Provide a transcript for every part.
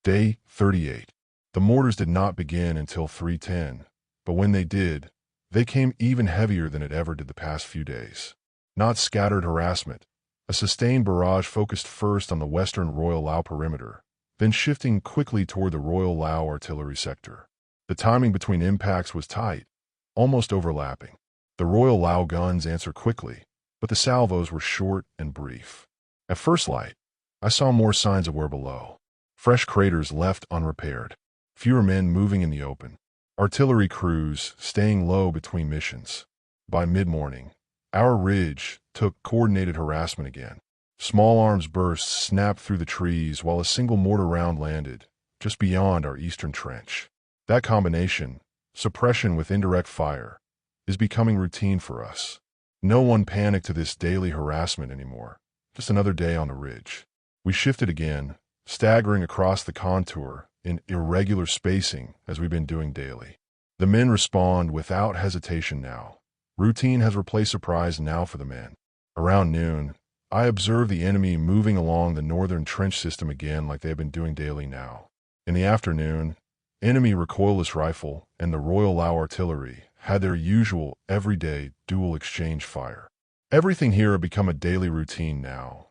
Day 38. The mortars did not begin until 3:10, but when they did, they came even heavier than it ever did the past few days. Not scattered harassment. A sustained barrage focused first on the western Royal Lao perimeter, then shifting quickly toward the Royal Lao artillery sector. The timing between impacts was tight, almost overlapping. The Royal Lao guns answered quickly, but the salvos were short and brief. At first light, I saw more signs of wear below. Fresh craters left unrepaired. Fewer men moving in the open. Artillery crews staying low between missions. By mid-morning, our ridge took coordinated harassment again. Small arms bursts snapped through the trees while a single mortar round landed just beyond our eastern trench. That combination, suppression with indirect fire, is becoming routine for us. No one panicked to this daily harassment anymore. Just another day on the ridge. We shifted again, staggering across the contour in irregular spacing as we've been doing daily. The men respond without hesitation now. Routine has replaced surprise now for the men. Around noon, I observe the enemy moving along the northern trench system again like they have been doing daily now. In the afternoon, enemy recoilless rifle and the Royal Lao artillery had their usual everyday dual exchange fire. Everything here had become a daily routine now.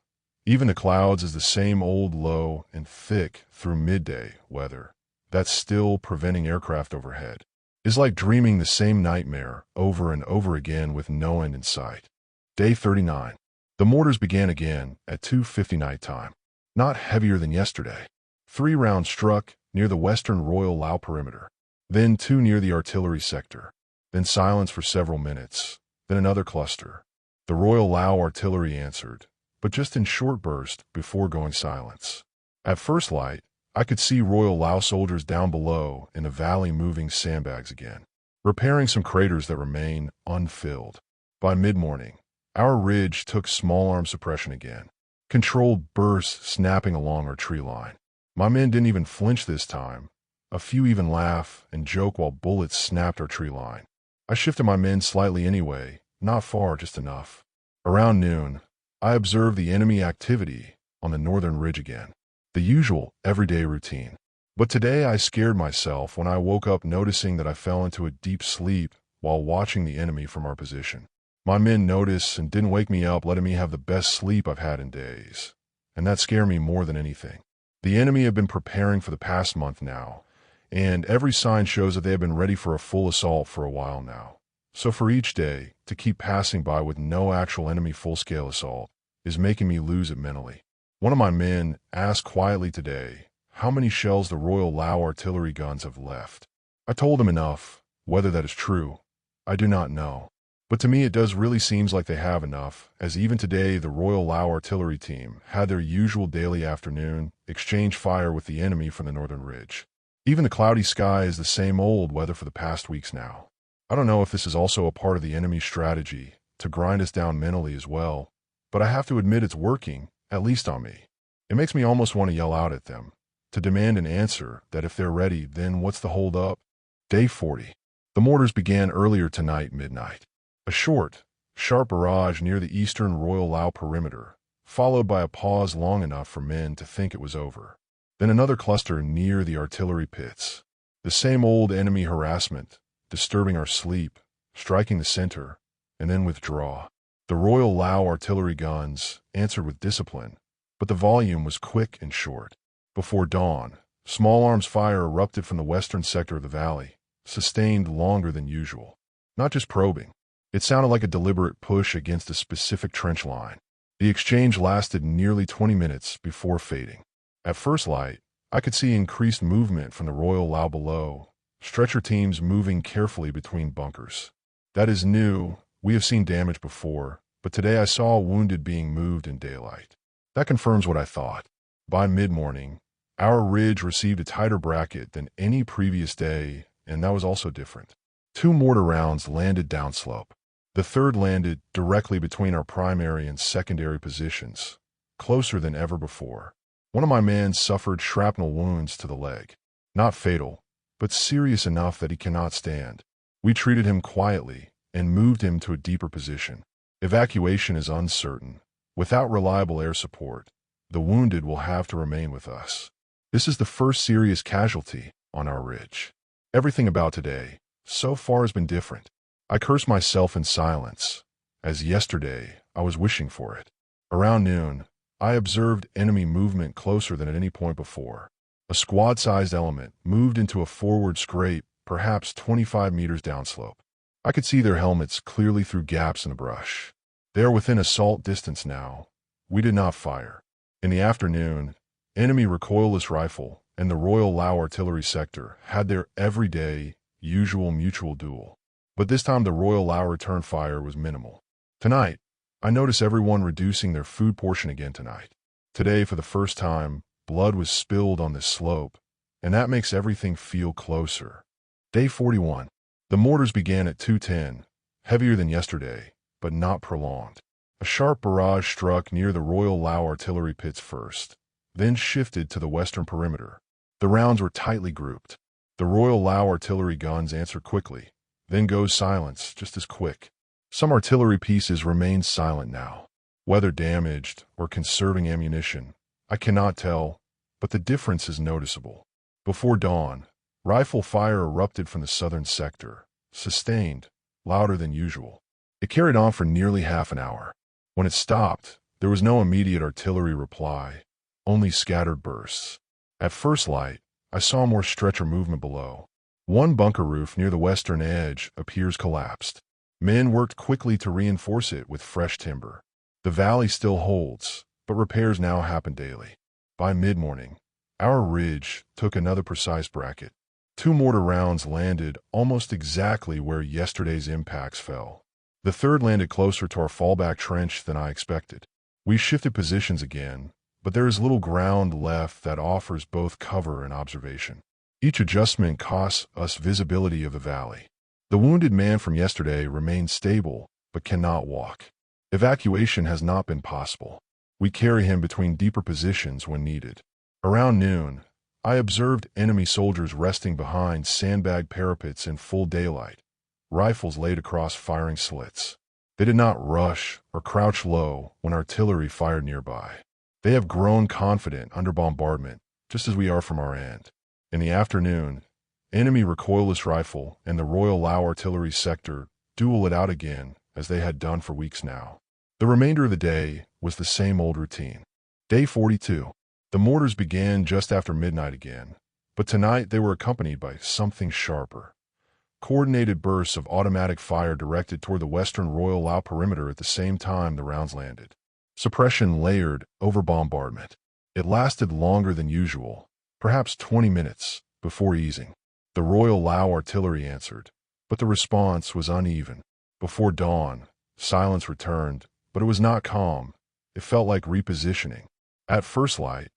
Even the clouds is the same old low and thick through midday weather that's still preventing aircraft overhead. It's like dreaming the same nightmare over and over again with no end in sight. Day 39. The mortars began again at 2:50 night time. Not heavier than yesterday. 3 rounds struck near the western Royal Lao perimeter. Then 2 near the artillery sector. Then silence for several minutes. Then another cluster. The Royal Lao artillery answered, but just in short bursts before going silence. At first light, I could see Royal Lao soldiers down below in the valley moving sandbags again, repairing some craters that remain unfilled. By mid-morning, our ridge took small arm suppression again, controlled bursts snapping along our tree line. My men didn't even flinch this time. A few even laugh and joke while bullets snapped our tree line. I shifted my men slightly anyway, not far, just enough. Around noon, I observed the enemy activity on the northern ridge again. The usual, everyday routine. But today I scared myself when I woke up noticing that I fell into a deep sleep while watching the enemy from our position. My men noticed and didn't wake me up, letting me have the best sleep I've had in days. And that scared me more than anything. The enemy have been preparing for the past month now, and every sign shows that they have been ready for a full assault for a while now. So for each day, to keep passing by with no actual enemy full-scale assault is making me lose it mentally. One of my men asked quietly today how many shells the Royal Lao artillery guns have left. I told him enough. Whether that is true, I do not know. But to me it does really seems like they have enough, as even today the Royal Lao artillery team had their usual daily afternoon exchange fire with the enemy from the northern ridge. Even the cloudy sky is the same old weather for the past weeks now. I don't know if this is also a part of the enemy's strategy to grind us down mentally as well, but I have to admit it's working, at least on me. It makes me almost want to yell out at them, to demand an answer that if they're ready, then what's the hold up? Day 40. The mortars began earlier tonight, midnight. A short, sharp barrage near the eastern Royal Lao perimeter, followed by a pause long enough for men to think it was over. Then another cluster near the artillery pits. The same old enemy harassment, disturbing our sleep, striking the center, and then withdraw. The Royal Lao artillery guns answered with discipline, but the volume was quick and short. Before dawn, small arms fire erupted from the western sector of the valley, sustained longer than usual. Not just probing. It sounded like a deliberate push against a specific trench line. The exchange lasted nearly 20 minutes before fading. At first light, I could see increased movement from the Royal Lao below, stretcher teams moving carefully between bunkers. That is new. We have seen damage before, but today I saw wounded being moved in daylight. That confirms what I thought. By mid-morning, our ridge received a tighter bracket than any previous day, and that was also different. 2 mortar rounds landed downslope. The third landed directly between our primary and secondary positions, closer than ever before. One of my men suffered shrapnel wounds to the leg. Not fatal, but serious enough that he cannot stand. We treated him quietly and moved him to a deeper position. Evacuation is uncertain. Without reliable air support, the wounded will have to remain with us. This is the first serious casualty on our ridge. Everything about today, so far, has been different. I curse myself in silence, as yesterday I was wishing for it. Around noon, I observed enemy movement closer than at any point before. A squad-sized element moved into a forward scrape, perhaps 25 meters downslope. I could see their helmets clearly through gaps in the brush. They are within assault distance now. We did not fire. In the afternoon, enemy recoilless rifle and the Royal Lao artillery sector had their everyday, usual mutual duel. But this time the Royal Lao return fire was minimal. Tonight, I notice everyone reducing their food portion again tonight. Today, for the first time, blood was spilled on this slope, and that makes everything feel closer. Day 41. The mortars began at 2:10, heavier than yesterday, but not prolonged. A sharp barrage struck near the Royal Lao artillery pits first, then shifted to the western perimeter. The rounds were tightly grouped. The Royal Lao artillery guns answered quickly, then goes silence just as quick. Some artillery pieces remain silent now. Whether damaged or conserving ammunition, I cannot tell, but the difference is noticeable. Before dawn, rifle fire erupted from the southern sector, sustained, louder than usual. It carried on for nearly half an hour. When it stopped, there was no immediate artillery reply, only scattered bursts. At first light, I saw more stretcher movement below. One bunker roof near the western edge appears collapsed. Men worked quickly to reinforce it with fresh timber. The valley still holds, but repairs now happen daily. By mid-morning, our ridge took another precise bracket. 2 mortar rounds landed almost exactly where yesterday's impacts fell. The third landed closer to our fallback trench than I expected. We shifted positions again, but there is little ground left that offers both cover and observation. Each adjustment costs us visibility of the valley. The wounded man from yesterday remains stable, but cannot walk. Evacuation has not been possible. We carry him between deeper positions when needed. Around noon, I observed enemy soldiers resting behind sandbag parapets in full daylight, rifles laid across firing slits. They did not rush or crouch low when artillery fired nearby. They have grown confident under bombardment, just as we are from our end. In the afternoon, enemy recoilless rifle and the Royal Lao artillery sector duel it out again as they had done for weeks now. The remainder of the day was the same old routine. Day 42. The mortars began just after midnight again, but tonight they were accompanied by something sharper. Coordinated bursts of automatic fire directed toward the western Royal Lao perimeter at the same time the rounds landed. Suppression layered over bombardment. It lasted longer than usual, perhaps 20 minutes, before easing. The Royal Lao artillery answered, but the response was uneven. Before dawn, silence returned, but it was not calm. It felt like repositioning. At first light,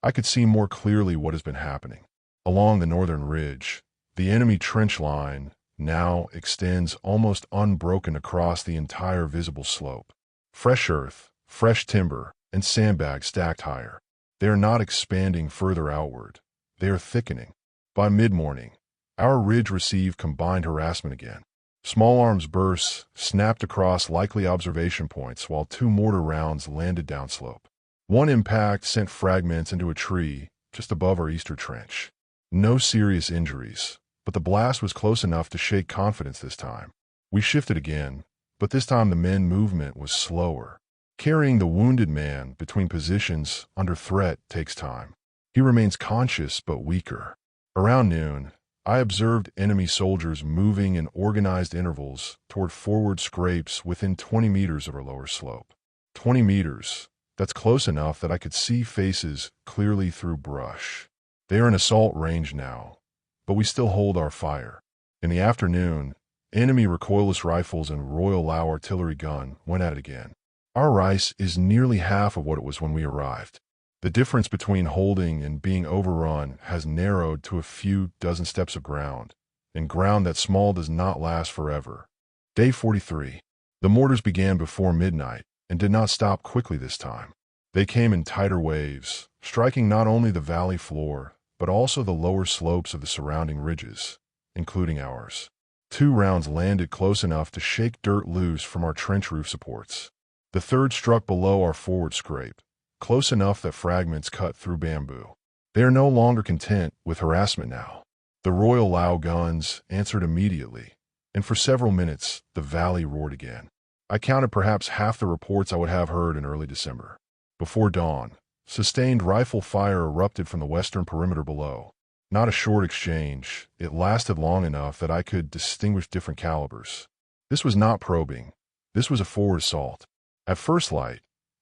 I could see more clearly what has been happening. Along the northern ridge, the enemy trench line now extends almost unbroken across the entire visible slope. Fresh earth, fresh timber, and sandbags stacked higher. They are not expanding further outward. They are thickening. By mid-morning, our ridge received combined harassment again. Small arms bursts snapped across likely observation points while 2 mortar rounds landed downslope. One impact sent fragments into a tree just above our eastern trench. No serious injuries, but the blast was close enough to shake confidence this time. We shifted again, but this time the men movement was slower. Carrying the wounded man between positions under threat takes time. He remains conscious but weaker. Around noon, I observed enemy soldiers moving in organized intervals toward forward scrapes within 20 meters of our lower slope. 20 meters, that's close enough that I could see faces clearly through brush. They are in assault range now, but we still hold our fire. In the afternoon, enemy recoilless rifles and Royal Lao artillery gun went at it again. Our rice is nearly half of what it was when we arrived. The difference between holding and being overrun has narrowed to a few dozen steps of ground, and ground that small does not last forever. Day 43. The mortars began before midnight and did not stop quickly this time. They came in tighter waves, striking not only the valley floor, but also the lower slopes of the surrounding ridges, including ours. 2 rounds landed close enough to shake dirt loose from our trench roof supports. The third struck below our forward scrape, close enough that fragments cut through bamboo. They are no longer content with harassment now. The Royal Lao guns answered immediately, and for several minutes the valley roared again. I counted perhaps half the reports I would have heard in early December. Before dawn, sustained rifle fire erupted from the western perimeter below. Not a short exchange, it lasted long enough that I could distinguish different calibers. This was not probing, this was a forward assault. At first light,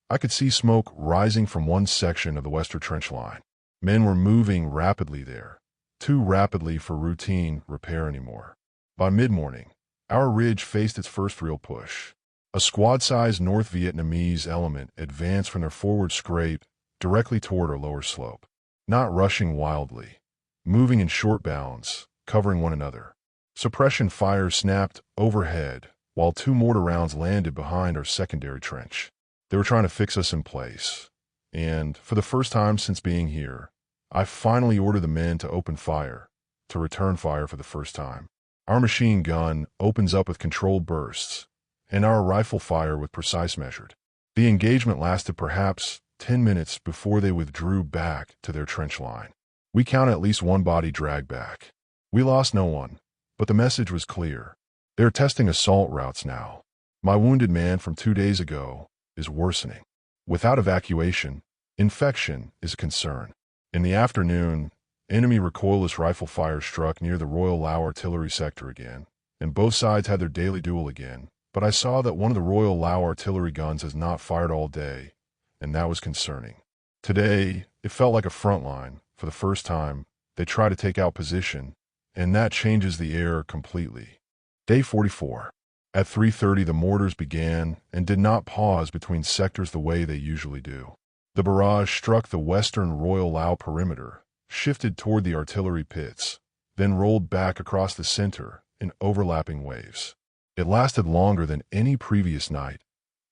I could see smoke rising from one section of the western trench line. Men were moving rapidly there, too rapidly for routine repair anymore. By mid-morning, our ridge faced its first real push. A squad-sized North Vietnamese element advanced from their forward scrape directly toward our lower slope. Not rushing wildly, moving in short bounds, covering one another. Suppression fire snapped overhead, while 2 mortar rounds landed behind our secondary trench. They were trying to fix us in place, and for the first time since being here, I finally ordered the men to open fire, to return fire for the first time. Our machine gun opens up with controlled bursts, and our rifle fire with precise measured. The engagement lasted perhaps 10 minutes before they withdrew back to their trench line. We counted at least one body dragged back. We lost no one, but the message was clear. They're testing assault routes now. My wounded man from 2 days ago is worsening. Without evacuation, infection is a concern. In the afternoon, enemy recoilless rifle fire struck near the Royal Lao artillery sector again, and both sides had their daily duel again, but I saw that one of the Royal Lao artillery guns has not fired all day, and that was concerning. Today, it felt like a front line. For the first time, they try to take out position, and that changes the air completely. Day 44. At 3:30 the mortars began and did not pause between sectors the way they usually do. The barrage struck the western Royal Lao perimeter, shifted toward the artillery pits, then rolled back across the center in overlapping waves. It lasted longer than any previous night,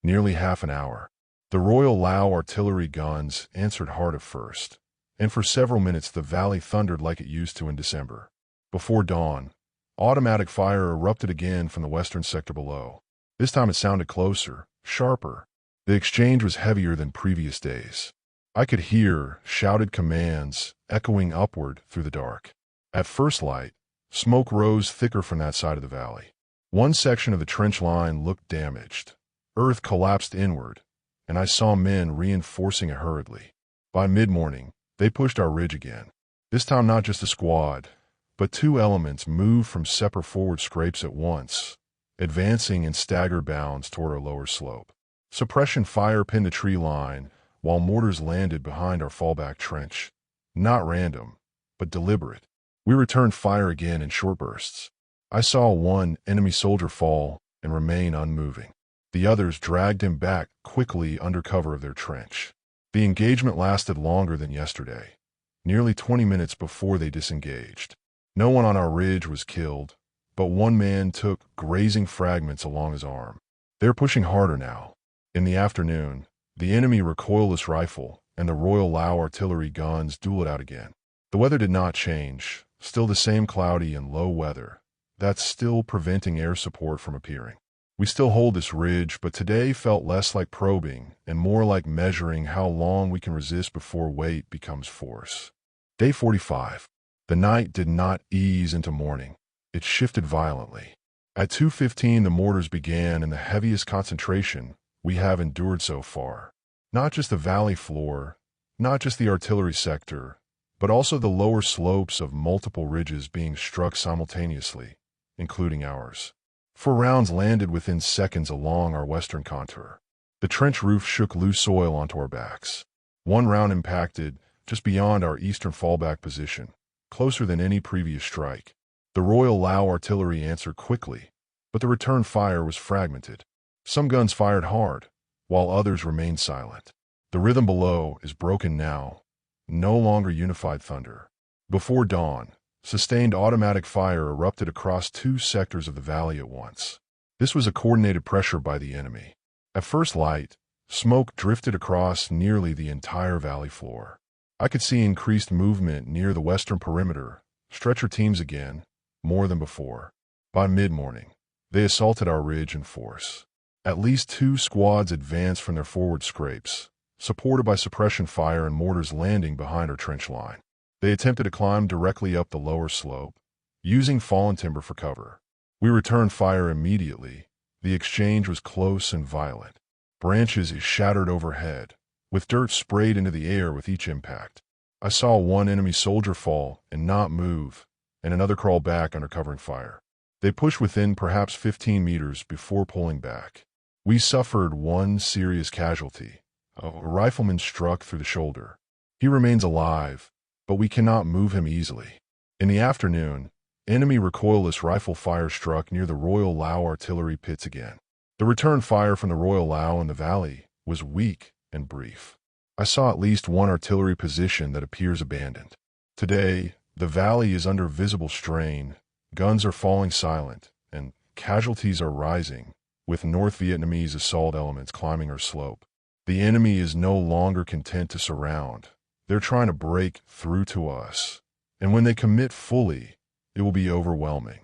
nearly half an hour. The Royal Lao artillery guns answered hard at first, and for several minutes the valley thundered like it used to in December. Before dawn, automatic fire erupted again from the western sector below. This time it sounded closer, sharper. The exchange was heavier than previous days. I could hear shouted commands echoing upward through the dark. At first light, smoke rose thicker from that side of the valley. One section of the trench line looked damaged. Earth collapsed inward, and I saw men reinforcing it hurriedly. By mid-morning, they pushed our ridge again. This time not just a squad, but 2 elements moved from separate forward scrapes at once, advancing in staggered bounds toward our lower slope. Suppression fire pinned the tree line, while mortars landed behind our fallback trench. Not random, but deliberate. We returned fire again in short bursts. I saw one enemy soldier fall and remain unmoving. The others dragged him back quickly under cover of their trench. The engagement lasted longer than yesterday, nearly 20 minutes before they disengaged. No one on our ridge was killed, but one man took grazing fragments along his arm. They're pushing harder now. In the afternoon, the enemy recoilless rifle and the Royal Lao artillery guns dueled out again. The weather did not change, still the same cloudy and low weather. That's still preventing air support from appearing. We still hold this ridge, but today felt less like probing and more like measuring how long we can resist before weight becomes force. Day 45. The night did not ease into morning. It shifted violently. At 2:15 the mortars began in the heaviest concentration we have endured so far. Not just the valley floor, not just the artillery sector, but also the lower slopes of multiple ridges being struck simultaneously, including ours. 4 rounds landed within seconds along our western contour. The trench roof shook loose soil onto our backs. 1 round impacted just beyond our eastern fallback position, closer than any previous strike. The Royal Lao artillery answered quickly, but the return fire was fragmented. Some guns fired hard, while others remained silent. The rhythm below is broken now, no longer unified thunder. Before dawn, sustained automatic fire erupted across 2 sectors of the valley at once. This was a coordinated pressure by the enemy. At first light, smoke drifted across nearly the entire valley floor. I could see increased movement near the western perimeter, stretcher teams again, more than before. By mid-morning, they assaulted our ridge in force. At least 2 squads advanced from their forward scrapes, supported by suppression fire and mortars landing behind our trench line. They attempted to climb directly up the lower slope, using fallen timber for cover. We returned fire immediately. The exchange was close and violent. Branches shattered overhead, with dirt sprayed into the air with each impact. I saw one enemy soldier fall and not move, and another crawl back under covering fire. They pushed within perhaps 15 meters before pulling back. We suffered one serious casualty. A rifleman struck through the shoulder. He remains alive, but we cannot move him easily. In the afternoon, enemy recoilless rifle fire struck near the Royal Lao artillery pits again. The return fire from the Royal Lao in the valley was weak and brief. I saw at least one artillery position that appears abandoned. Today, the valley is under visible strain, guns are falling silent, and casualties are rising, with North Vietnamese assault elements climbing our slope. The enemy is no longer content to surround. They're trying to break through to us. And when they commit fully, it will be overwhelming.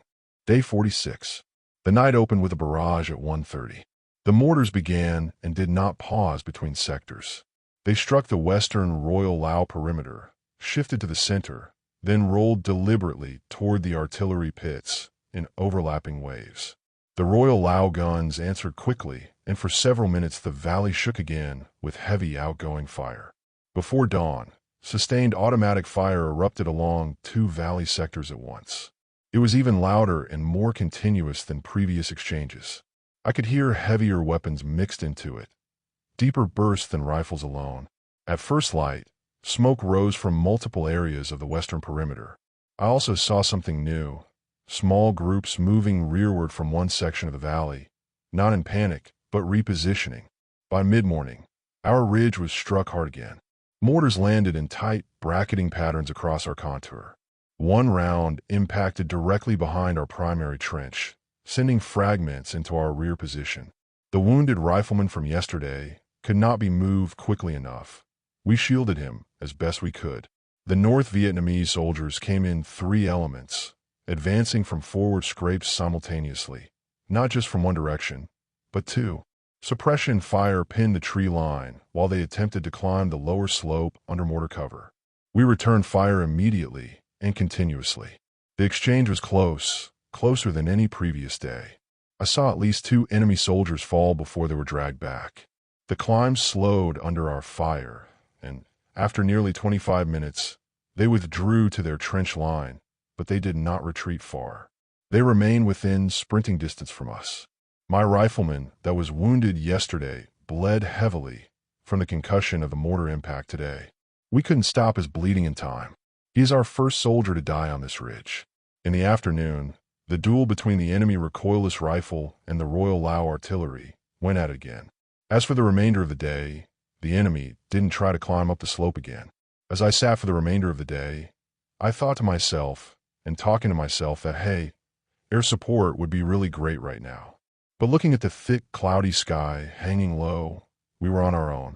Day 46. The night opened with a barrage at 1:30. The mortars began and did not pause between sectors. They struck the western Royal Lao perimeter, shifted to the center, then rolled deliberately toward the artillery pits in overlapping waves. The Royal Lao guns answered quickly, and for several minutes the valley shook again with heavy outgoing fire. Before dawn, sustained automatic fire erupted along two valley sectors at once. It was even louder and more continuous than previous exchanges. I could hear heavier weapons mixed into it, deeper bursts than rifles alone. At first light, smoke rose from multiple areas of the western perimeter. I also saw something new, small groups moving rearward from one section of the valley, not in panic, but repositioning. By mid-morning, our ridge was struck hard again. Mortars landed in tight, bracketing patterns across our contour. One round impacted directly behind our primary trench, sending fragments into our rear position. The wounded rifleman from yesterday could not be moved quickly enough. We shielded him as best we could. The North Vietnamese soldiers came in 3 elements, advancing from forward scrapes simultaneously, not just from one direction, but 2. Suppression fire pinned the tree line while they attempted to climb the lower slope under mortar cover. We returned fire immediately and continuously. The exchange was close, closer than any previous day. I saw at least 2 enemy soldiers fall before they were dragged back. The climb slowed under our fire, and after nearly 25 minutes, they withdrew to their trench line, but they did not retreat far. They remained within sprinting distance from us. My rifleman that was wounded yesterday bled heavily from the concussion of the mortar impact today. We couldn't stop his bleeding in time. He is our first soldier to die on this ridge. In the afternoon, the duel between the enemy recoilless rifle and the Royal Lao artillery went at it again. As for the remainder of the day, the enemy didn't try to climb up the slope again. As I sat for the remainder of the day, I thought to myself and talking to myself that, hey, air support would be really great right now. But looking at the thick, cloudy sky hanging low, we were on our own.